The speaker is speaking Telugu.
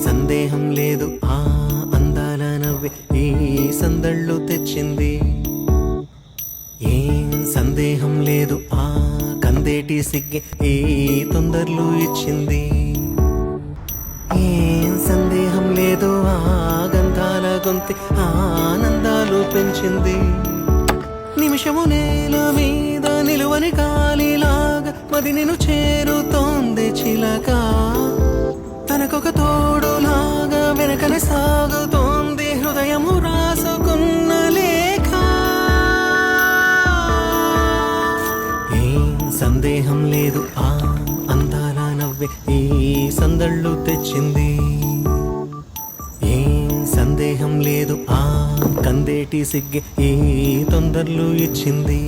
సందేహం లేదు ఆ అందాల నవ్వే ఈ సందళ్ళు తెచ్చింది. ఏం సందేహం లేదు ఆ కందేటి సిగ్గే ఈ తొందరలు ఇచ్చింది. ఏం సందేహం లేదు ఆ గంధాల గొంతి ఆనందాలు పెంచింది. నిమిషము నేల మీద నిలువని కాలిలాగా మది నిన్ను చేరుతోంది చిలక. తనకొక తోడులాగా వెనకనే సాగుతోంది హృదయము రాసుకున్న లేఖ. ఏం సందేహం లేదు ఆ అందాల నవ్వే ఈ సందళ్ళు తెచ్చింది. ఏం సందేహం లేదు ఆ కందేటి సిగ్గే ఈ తొందరలు ఇచ్చింది.